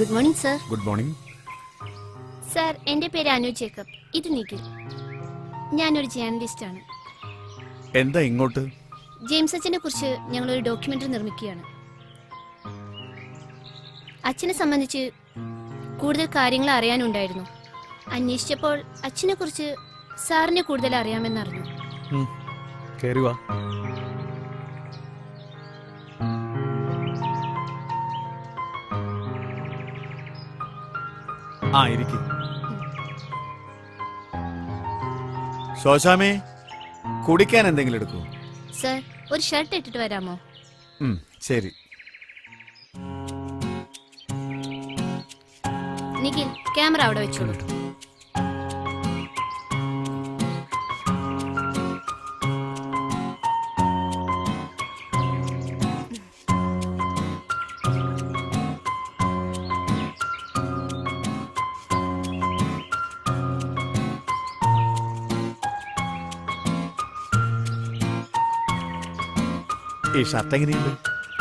Good morning sir. Good morning. Sir, എന്റെ പേര് Anu Jacob. ഇത് നിഖിൽ. ഞാനൊരു ജേർണലിസ്റ്റ് ആണ്. എന്താ ഇങ്ങോട്ട്? ജെയിംസ് അച്ഛനെ കുറിച്ച് ഞങ്ങളൊരു ഡോക്യുമെന്ററി നിർമ്മിക്കുകയാണ്. അച്ഛനെ സംബന്ധിച്ച് കൂടുതൽ കാര്യങ്ങൾ അറിയാനുണ്ടായിരുന്നു. അന്വേഷിച്ചപ്പോൾ അച്ഛനെ കുറിച്ച് സാറിനെ കൂടുതൽ അറിയാമെന്നറിഞ്ഞു. കേറി വാ. ആ ഇരിക്കും. ശോശാമേ, കുടിക്കാൻ എന്തെങ്കിലും എടുക്കൂ. സർ, ഒരു ഷർട്ട് ഇട്ടിട്ട് വരാമോ? ശരി. നിഖിൽ, ക്യാമറ അവിടെ വെച്ചോളൂ. ഈ ഷർട്ട് എങ്ങനെയുണ്ട്?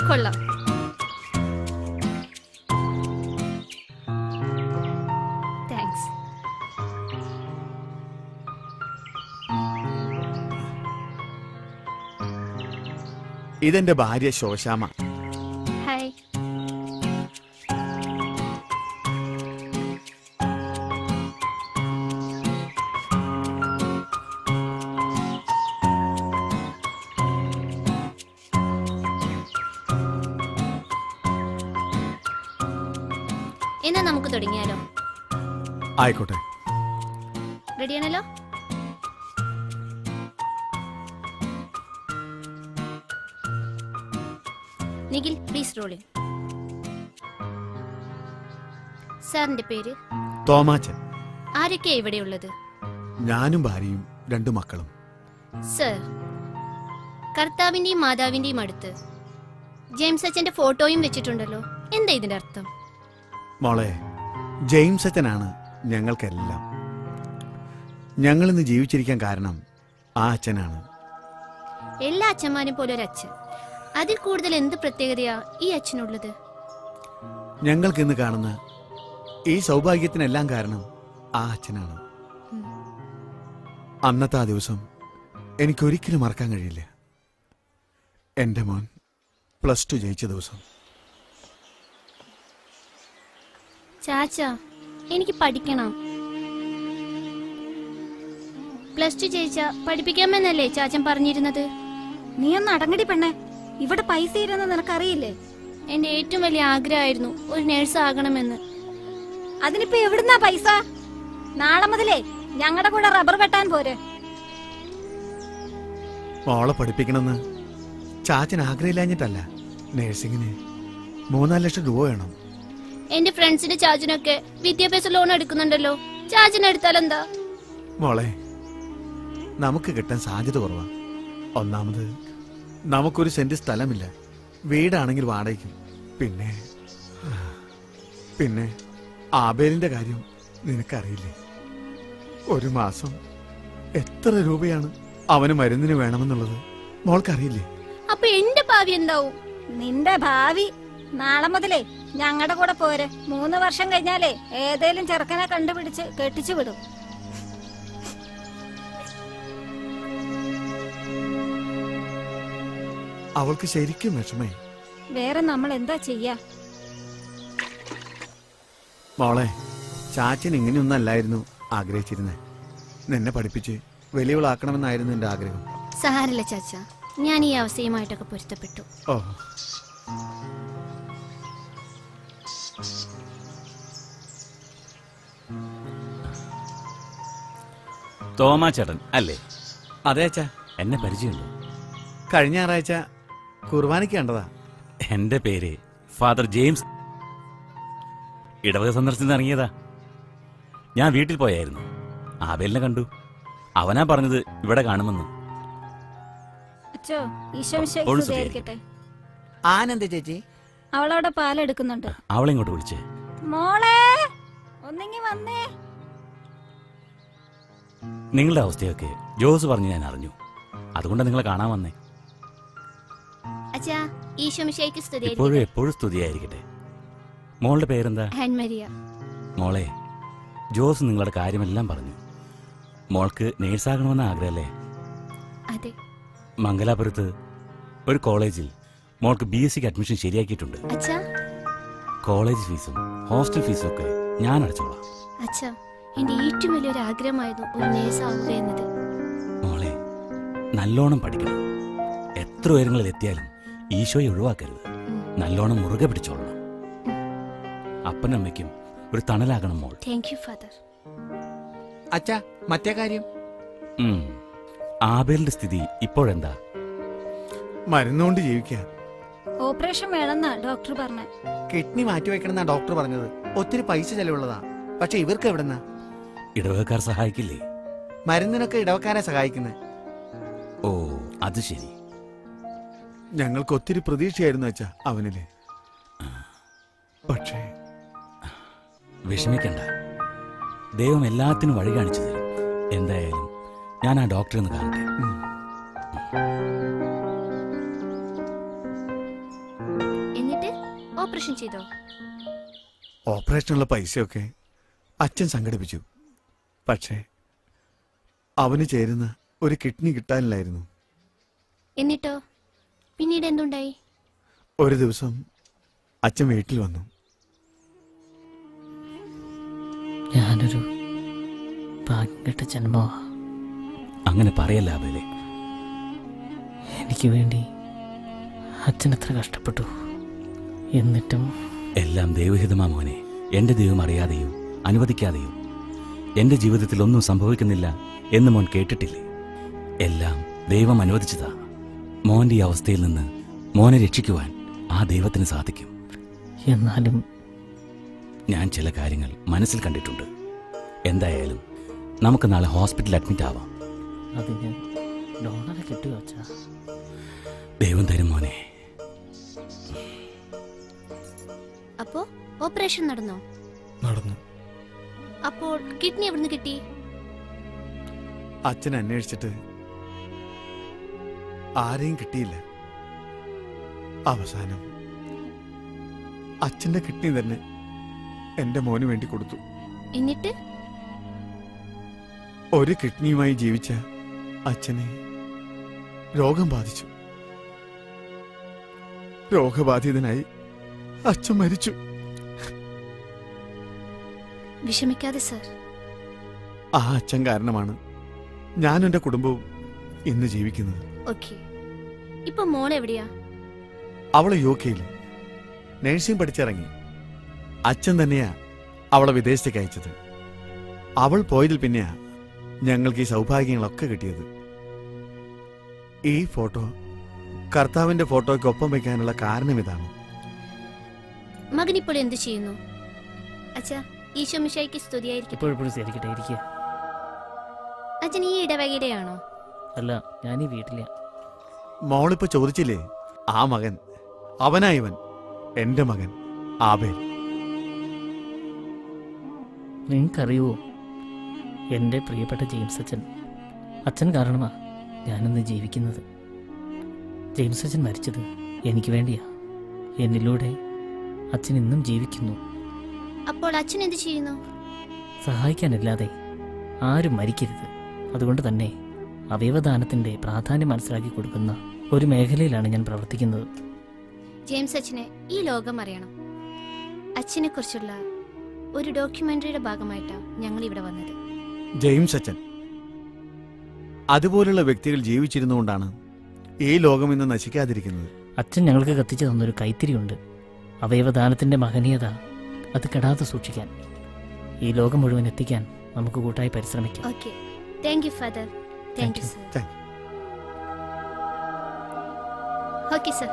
കൊള്ളാം. താങ്ക്സ്. ഇതെന്റെ ഭാര്യ ശോശാമ. ഹായ്. എന്നാ നമുക്ക് തുടങ്ങിയാലോ? ആയിക്കോട്ടെ. റെഡിയാണല്ലോ? Nikhil, please rolling. സാറിന്റെ പേര്? തോമാച്ചൻ. ആരൊക്കെയാ ഇവിടെയുള്ളത്? ഞാനും ഭാര്യയും 2 മക്കളും. സർ, കർത്താവിന്റെയും മാതാവിന്റെയും അടുത്ത് ജെയിംസ് അച്ഛന്റെ ഫോട്ടോയും വെച്ചിട്ടുണ്ടല്ലോ. എന്താ ഇതിന്റെ അർത്ഥം? മോളെ, ജെയിംസ് അച്ഛനാണ് ഞങ്ങൾക്കെല്ലാം. ഞങ്ങളിന്ന് ജീവിച്ചിരിക്കാൻ കാരണം ആ അച്ഛനാണ്. എല്ലാ അച്ഛന്മാരും പോലെ ഒരു അച്ഛൻ. അതിൽ കൂടുതൽ എന്ത് പ്രത്യേകതയാ ഈ അച്ഛനുള്ളത്? ഞങ്ങൾക്കിന്ന് കാണുന്ന ഈ സൗഭാഗ്യത്തിനെല്ലാം കാരണം ആ അച്ഛനാണ്. അന്നത്തെ ആ ദിവസം എനിക്കൊരിക്കലും മറക്കാൻ കഴിയില്ല. എൻ്റെ മോൻ +2 ജയിച്ച ദിവസം. ചാച്ച, എനിക്ക് പഠിക്കണം. +2 ജയിച്ച പഠിപ്പിക്കാമെന്നല്ലേ ചാച്ചൻ പറഞ്ഞിരുന്നത്? നീ ഒന്ന് അടങ്ങടി പെണ്ണേ. ഇവിടെ പൈസ ഇരുന്ന് നിനക്കറിയില്ലേ? എന്റെ ഏറ്റവും വലിയ ആഗ്രഹമായിരുന്നു ഒരു നേഴ്സ് ആകണമെന്ന്. അതിനിപ്പോ എവിടുന്നാ പൈസ? നാളെ മുതലേ ഞങ്ങളുടെ കൂടെ റബ്ബർ വെട്ടാൻ പോരെ. മോളെ പഠിപ്പിക്കണമെന്ന് ചാച്ചൻ ആഗ്രഹമില്ലാഞ്ഞിട്ടല്ല. നേഴ്സിങ്ങിന് 3-4 ലക്ഷം രൂപ വേണം. എന്റെ ഫ്രണ്ട്സിന്റെ ചാച്ചനൊക്കെ വിദ്യാഭ്യാസ ലോൺ എടുക്കുന്നുണ്ടല്ലോ. ചാച്ചൻ എടുത്താൽ എന്താ? മോളെ, നമുക്ക് കിട്ടാൻ സാധ്യത കുറവാ. ഒന്നാമത് നമുക്കൊരു സെന്റ് സ്ഥലമില്ല. വീടാണെങ്കിൽ വാടകയ്ക്കും. പിന്നെ ആബേലിന്റെ കാര്യം നിനക്കറിയില്ലേ? ഒരു മാസം എത്ര രൂപയാണ് അവന് മരുന്നിന് വേണമെന്നുള്ളത് മോൾക്കറിയില്ലേ? അപ്പൊ എന്റെ ഭാവി എന്താവും? നിന്റെ ഭാവി നാളെ മുതലേ ഞങ്ങളുടെ കൂടെ പോരെ. 3 വർഷം കഴിഞ്ഞാലേ ഏതേലും ചെറുക്കനെ കണ്ടുപിടിച്ച് കെട്ടിച്ചു വിടും. അവൾക്ക് ശരിക്കും വിഷമേ. വേറെ നമ്മൾ എന്താ ചെയ്യാ? മോളെ, ചാച്ചൻ ഇങ്ങനെയൊന്നല്ലായിരുന്നു ആഗ്രഹിച്ചിരുന്നേ. നിന്നെ പഠിപ്പിച്ച് വലിയവളാക്കണമെന്നായിരുന്നു എന്റെ ആഗ്രഹം. സാരല്ല ചാച്ച, ഞാൻ ഈ അവസ്ഥയുമായിട്ടൊക്കെ പൊരുത്തപ്പെട്ടു. ഓ, തോമാച്ചേട്ടൻ അല്ലേ? അതെ അച്ഛാ. എന്നെ പരിചയമുണ്ടോ? കഴിഞ്ഞ ഞായറാഴ്ച കുർബാനയ്ക്ക് കണ്ടതാ. എന്റെ പേര് ഫാദർ ജെയിംസ്. ഇടവക സന്ദർശനത്തിന് ഇറങ്ങിയതാ. ഞാൻ വീട്ടിൽ പോയായിരുന്നു. ആബേലിനെ കണ്ടു. അവനാ പറഞ്ഞത് ഇവിടെ കാണുമെന്ന്. അച്ചോ, ഈശോ സ്തുതിയായിരിക്കട്ടെ. ആനന്ദ ചേച്ചി അവളവിടെ പാലെടുക്കുന്നുണ്ട്. അവളെ ഇങ്ങോട്ട് വിളിച്ചേ. മോളെ, ഒന്നിങ്ങി വന്നേ. നിങ്ങളുടെ അവസ്ഥയൊക്കെ ജോസ് പറഞ്ഞ് ഞാൻ അറിഞ്ഞു. അതുകൊണ്ടാണ് നിങ്ങളെ കാണാൻ വന്നേ. അച്ഛാ, ഈശോ മിശിഹായ്ക്ക് സ്തുതിയായിരിക്കട്ടെ. ഇപ്പോഴും എപ്പോഴും സ്തുതിയായിരിക്കട്ടെ. മോളുടെ പേരെന്താ? An Maria. മോളെ, ജോസ് നിങ്ങളുടെ കാര്യമെല്ലാം പറഞ്ഞു. മോൾക്ക് നേഴ്സാകണമെന്ന ആഗ്രഹമല്ലേ? അതെ. മംഗലാപുരത്ത് ഒരു കോളേജിൽ മോൾക്ക് BSc അഡ്മിഷൻ ശരിയാക്കിയിട്ടുണ്ട്. അച്ഛാ, കോളേജ് ഫീസും ഹോസ്റ്റൽ ഫീസും ഒക്കെ ഞാൻ അടച്ചോളാം. അച്ഛാ, എന്റെ ഏറ്റവും വലിയൊരു ആഗ്രഹമായിരുന്നു ഒരു നേഴ്സ് ആവുക എന്നത്. മോളെ, നല്ലോണം പഠിക്കണം. എത്ര ഉയരങ്ങളിൽ എത്തിയാലും ഈശോയെ ഒഴിവാക്കരുത്. നല്ലോണം മുറുകെ പിടിച്ചോളണം. അപ്പനമ്മയ്ക്കും ഒരു തണലാകണം മോൾ. Thank you father. അച്ഛാ, മറ്റേ കാര്യം ഉം. ആബേലിന്റെ സ്ഥിതി ഇപ്പോഴെന്താ? മരുന്നുകൊണ്ട് ജീവിക്കുക. ഓപ്പറേഷൻ വേണമെന്നാ ഡോക്ടർ പറഞ്ഞ. കിഡ്നി മാറ്റിവെക്കണമെന്നാ ഡോക്ടർ പറഞ്ഞത്. ഒത്തിരി പൈസ ചെലവുള്ളതാ. പക്ഷെ ഇവർക്ക് എവിടെന്നാ? ഇടവകക്കാർ സഹായിക്കില്ലേ? മരുന്നിനൊക്കെ ഇടവക്കാരെ സഹായിക്കുന്നത്. ഓ, അത് ശരി. ഞങ്ങൾക്ക് ഒത്തിരി പ്രതീക്ഷയായിരുന്നു അച്ഛാ അവനില്. പക്ഷേ വിഷമിക്കണ്ട, ദൈവം എല്ലാത്തിനും വഴി കാണിച്ചു തരും. എന്തായാലും ഞാൻ ആ ഡോക്ടറെ ഒന്ന് കാണട്ടെ. എന്നിട്ട് ഓപ്പറേഷൻ ചെയ്തോ? ഓപ്പറേഷനുള്ള പൈസയൊക്കെ അച്ഛൻ സംഘടിപ്പിച്ചു. പക്ഷേ അവന് ചേരുന്ന ഒരു കിഡ്നി കിട്ടാനില്ലായിരുന്നു. എന്നിട്ടോ? പിന്നീട് എന്തുണ്ടായി? ഒരു ദിവസം അച്ഛൻ വീട്ടിൽ വന്നു. ഞാനൊരു ഭാഗ്യം കെട്ട ജന്മമാ. അങ്ങനെ പറയല്ല ആബേലെ. എനിക്ക് വേണ്ടി അച്ഛൻ എത്ര കഷ്ടപ്പെട്ടു. എന്നിട്ടും എല്ലാം ദൈവഹിതമാ മോനെ. എന്റെ ദൈവം അറിയാതെയോ അനുവദിക്കാതെയോ എന്റെ ജീവിതത്തിൽ ഒന്നും സംഭവിക്കുന്നില്ല എന്ന് മോൻ കേട്ടിട്ടില്ലേ? എല്ലാം ദൈവം അനുവദിച്ചതാ. മോന്റെ ഈ അവസ്ഥയിൽ നിന്ന് മോനെ രക്ഷിക്കുവാൻ ആ ദൈവത്തിന് സാധിക്കും. എന്നാലും ഞാൻ ചില കാര്യങ്ങൾ മനസ്സിൽ കണ്ടിട്ടുണ്ട്. എന്തായാലും നമുക്ക് നാളെ ഹോസ്പിറ്റലിൽ അഡ്മിറ്റ് ആവാം. അതിന് ഡോണറെ കിട്ടുക അച്ഛാ. ദൈവം തരും മോനെ. അപ്പോ ഓപ്പറേഷൻ നടന്നോ? നടന്നു. അപ്പോൾ കിഡ്നി എവിടുന്ന് കിട്ടി? അച്ഛൻ അന്വേഷിച്ചിട്ട് ആരെയും കിട്ടിയില്ല. അവസാനം അച്ഛന്റെ കിഡ്നി തന്നെ എന്റെ മോന് വേണ്ടി കൊടുത്തു. എന്നിട്ട് ഒരു കിഡ്നിയുമായി ജീവിച്ച അച്ഛനെ രോഗം ബാധിച്ചു. രോഗബാധിതനായി അച്ഛൻ മരിച്ചു. വിഷമിക്കാതെ സർ. ആ അച്ഛൻ കാരണമാണ് ഞാനും എന്റെ കുടുംബവും ഇന്ന് ജീവിക്കുന്നത്. ഓക്കെ. ഇപ്പൊ മോൾ എവിടെയാ? അവള് UK-യിൽ നഴ്സിംഗ് പഠിച്ചിറങ്ങി. അച്ഛൻ തന്നെയാ അവളെ വിദേശത്തേക്ക് അയച്ചത്. അവൾ പോയതിൽ പിന്നെയാ ഞങ്ങൾക്ക് ഈ സൗഭാഗ്യങ്ങളൊക്കെ കിട്ടിയത്. ഈ ഫോട്ടോ കർത്താവിന്റെ ഫോട്ടോയ്ക്കൊപ്പം വയ്ക്കാനുള്ള കാരണം ഇതാണ്. മകനിപ്പോൾ എന്ത് ചെയ്യുന്നു? അച്ഛാ, ഈശോ മിശിഹായ്ക്ക് സ്തുതിയായിരിക്കട്ടെ. ഇപ്പോഴെപ്പോഴും ശരിക്കട്ടെ ഇരിക്കുക. അച്ഛൻ ഈ ഇടവകയുടെയാണോ? അല്ല, ഞാനീ വീട്ടിലെ. മോളിപ്പോ ചോദിച്ചില്ലേ, ആ മകൻ അവനാ ഇവൻ, എന്റെ മകൻ ആബേൽ. നിങ്ങൾക്കറിയുമോ, എൻ്റെ പ്രിയപ്പെട്ട ജെയിംസ് അച്ഛൻ കാരണമാ ഞാനിന്ന് ജീവിക്കുന്നത്. ജെയിംസ് അച്ഛൻ മരിച്ചത് എനിക്ക് വേണ്ടിയാ. എന്നിലൂടെ അച്ഛൻ ഇന്നും ജീവിക്കുന്നു. അപ്പോൾ അച്ഛൻ എന്ത് ചെയ്യുന്നു? സഹായിക്കാനല്ലാതെ ആരും മരിക്കരുത്. അതുകൊണ്ട് തന്നെ അവയവദാനത്തിൻ്റെ പ്രാധാന്യം മനസ്സിലാക്കി കൊടുക്കുന്ന ഒരു മേഖലയിലാണ് ഞാൻ പ്രവർത്തിക്കുന്നത്. ജെയിംസ് അച്ഛനെ ഈ ലോകം അറിയണം. അച്ഛനെ കുറിച്ചുള്ള ഒരു ഡോക്യുമെന്ററിയുടെ ഭാഗമായിട്ടാണ് ഞങ്ങൾ ഇവിടെ വന്നത്. ജെയിംസ് അച്ഛൻ അതുപോലുള്ള വ്യക്തികൾ ജീവിച്ചിരുന്നുകൊണ്ടാണ് ഈ ലോകം ഇന്ന് നശിക്കാതിരിക്കുന്നത്. അച്ഛൻ ഞങ്ങൾക്ക് കത്തിച്ചു തന്നൊരു കൈത്തിരിയുണ്ട്. അവയവദാനത്തിൻ്റെ മഹനീയത അത് കെടാതെ സൂക്ഷിക്കാൻ, ഈ ലോകം മുഴുവൻ എത്തിക്കാൻ നമുക്ക് കൂട്ടായി പരിശ്രമിക്കാം. Okay. Thank you father. Thank you sir. Thank okay sir.